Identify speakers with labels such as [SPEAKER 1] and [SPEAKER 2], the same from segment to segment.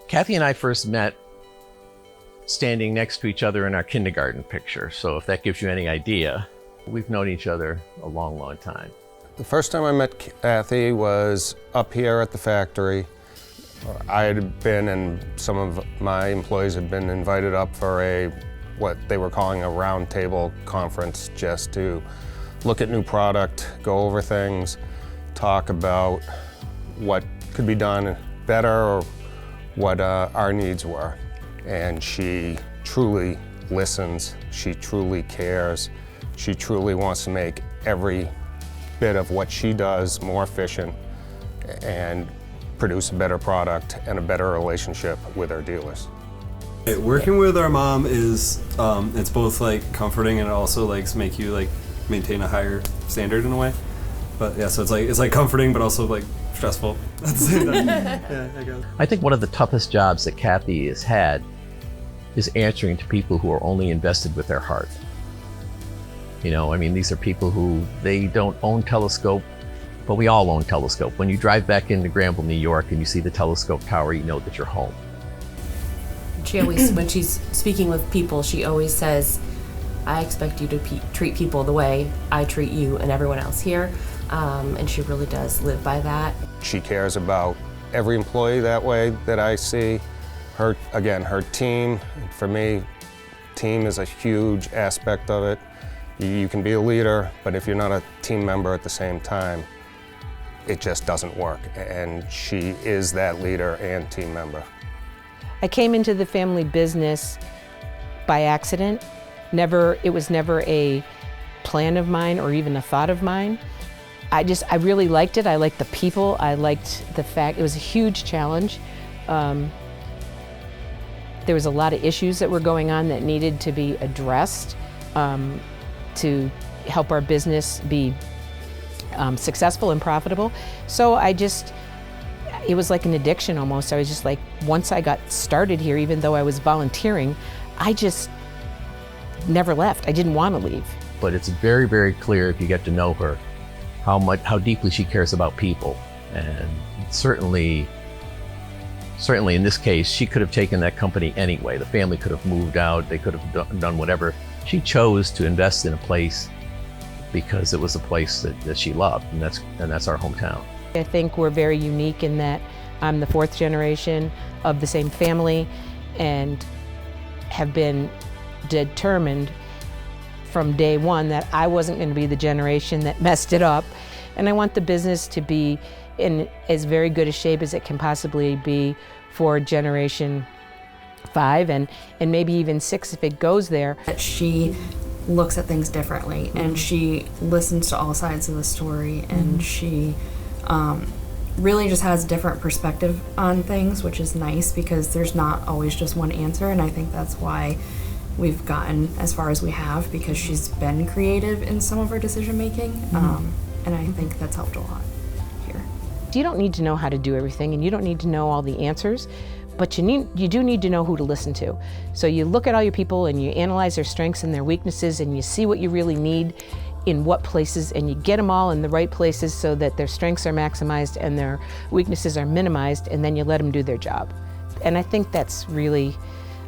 [SPEAKER 1] Kathy and I first met standing next to each other in our kindergarten picture. So if that gives you any idea, we've known each other a long, long time.
[SPEAKER 2] The first time I met Kathy was up here at the factory. I had been, and some of my employees had been invited up for what they were calling a roundtable conference, just to look at new product, go over things, talk about what could be done better or what our needs were. And she truly listens, she truly cares, she truly wants to make every bit of what she does more efficient and produce a better product and a better relationship with our dealers.
[SPEAKER 3] Working with our mom is, it's both like comforting and it also like make you like maintain a higher standard in a way. But yeah, so it's like comforting but also like stressful at the same time. Yeah, I guess.
[SPEAKER 1] I think one of the toughest jobs that Kathy has had is answering to people who are only invested with their heart. You know, I mean, these are people who, they don't own Telescope, but we all own Telescope. When you drive back into Granville, New York, and you see the Telescope tower, you know that you're home.
[SPEAKER 4] She always, when she's speaking with people, she always says, I expect you to treat people the way I treat you and everyone else here. And she really does live by that.
[SPEAKER 2] She cares about every employee that way that I see. Her team, for me, team is a huge aspect of it. You can be a leader, but if you're not a team member at the same time, it just doesn't work. And she is that leader and team member.
[SPEAKER 5] I came into the family business by accident. It was never a plan of mine or even a thought of mine. I really liked it. I liked the people. I liked the fact it was a huge challenge. There was a lot of issues that were going on that needed to be addressed to help our business be successful and profitable. So it was like an addiction almost. I was just like, once I got started here, even though I was volunteering, I just never left. I didn't want to leave.
[SPEAKER 1] But it's very, very clear if you get to know her, how deeply she cares about people. And certainly in this case, she could have taken that company anyway. The family could have moved out, they could have done whatever. She chose to invest in a place because it was a place that she loved, and that's our hometown.
[SPEAKER 5] I think we're very unique in that I'm the fourth generation of the same family and have been determined from day one that I wasn't going to be the generation that messed it up. And I want the business to be in as very good a shape as it can possibly be for generation 5 and maybe even 6 if it goes there.
[SPEAKER 4] She looks at things differently and she listens to all sides of the story and she really just has a different perspective on things, which is nice because there's not always just one answer, and I think that's why we've gotten as far as we have, because she's been creative in some of her decision making, and I think that's helped a lot here.
[SPEAKER 5] You don't need to know how to do everything and you don't need to know all the answers, but you do need to know who to listen to. So you look at all your people and you analyze their strengths and their weaknesses and you see what you really need in what places, and you get them all in the right places so that their strengths are maximized and their weaknesses are minimized, and then you let them do their job. And I think that's really,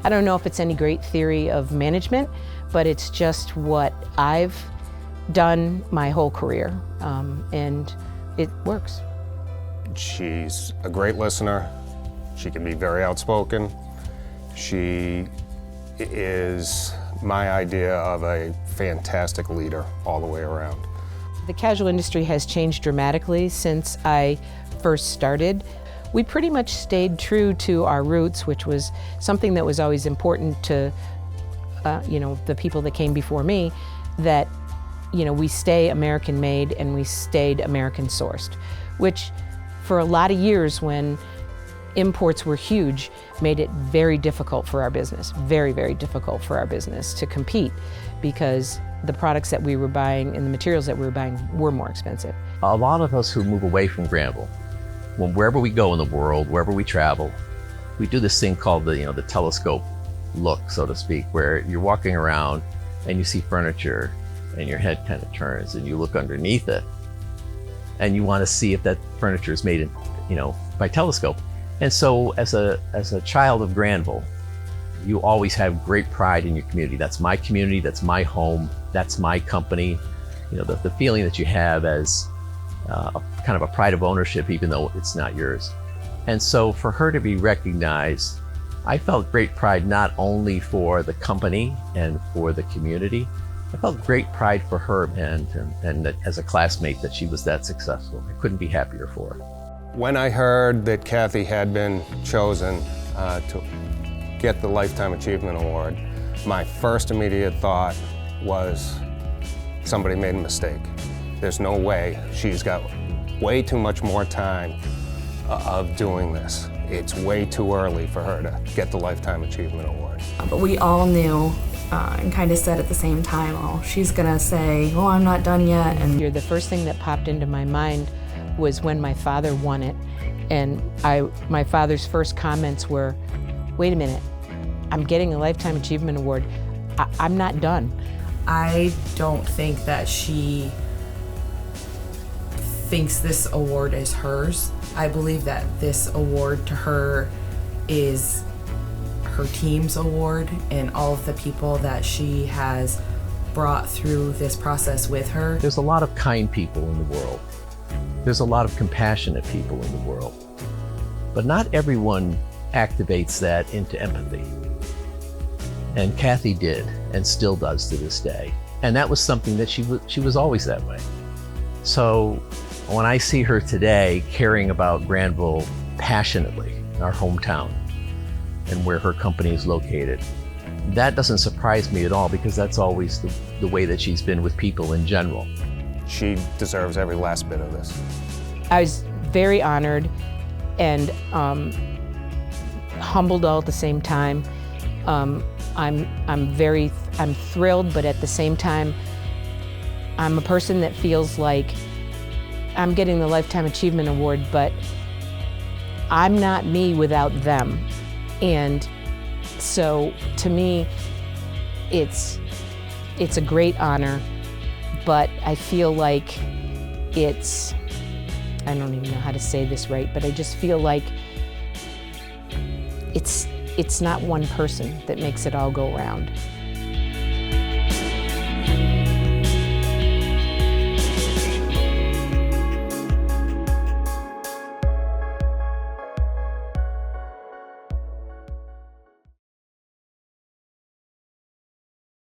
[SPEAKER 5] I don't know if it's any great theory of management, but it's just what I've done my whole career, and it works.
[SPEAKER 2] She's a great listener. She can be very outspoken. She is my idea of a fantastic leader all the way around.
[SPEAKER 5] The casual industry has changed dramatically since I first started. We pretty much stayed true to our roots, which was something that was always important to the people that came before me, that we stay American made and we stayed American sourced, which for a lot of years when imports were huge, made it very difficult for our business, very, very difficult for our business to compete, because the products that we were buying and the materials that we were buying were more expensive.
[SPEAKER 1] A lot of us who move away from Granville, wherever we go in the world, wherever we travel, we do this thing called the telescope look, so to speak, where you're walking around and you see furniture and your head kind of turns and you look underneath it and you want to see if that furniture is made by Telescope. And so as a child of Granville, you always have great pride in your community. That's my community, that's my home, that's my company. You know, the feeling that you have as kind of a pride of ownership, even though it's not yours. And so for her to be recognized, I felt great pride not only for the company and for the community, I felt great pride for her and that as a classmate that she was that successful. I couldn't be happier for her.
[SPEAKER 2] When I heard that Kathy had been chosen to get the Lifetime Achievement Award, my first immediate thought was somebody made a mistake. There's no way. She's got way too much more time of doing this. It's way too early for her to get the Lifetime Achievement Award.
[SPEAKER 4] But we all knew and kind of said at the same time, oh, she's gonna say, oh, I'm not done yet. And
[SPEAKER 5] The first thing that popped into my mind was when my father won it. And my father's first comments were, wait a minute, I'm getting a Lifetime Achievement Award. I'm not done.
[SPEAKER 6] I don't think that she thinks this award is hers. I believe that this award to her is her team's award and all of the people that she has brought through this process with her.
[SPEAKER 1] There's a lot of kind people in the world. There's a lot of compassionate people in the world. But not everyone activates that into empathy. And Kathy did, and still does to this day. And that was something that she was always that way. So when I see her today caring about Granville passionately, our hometown, and where her company is located, that doesn't surprise me at all, because that's always the way that she's been with people in general.
[SPEAKER 2] She deserves every last bit of this.
[SPEAKER 5] I was very honored and humbled all at the same time. I'm thrilled, but at the same time, I'm a person that feels like I'm getting the Lifetime Achievement Award, but I'm not me without them. And so to me, it's a great honor, but I feel like I don't even know how to say this right, but I just feel like it's not one person that makes it all go round.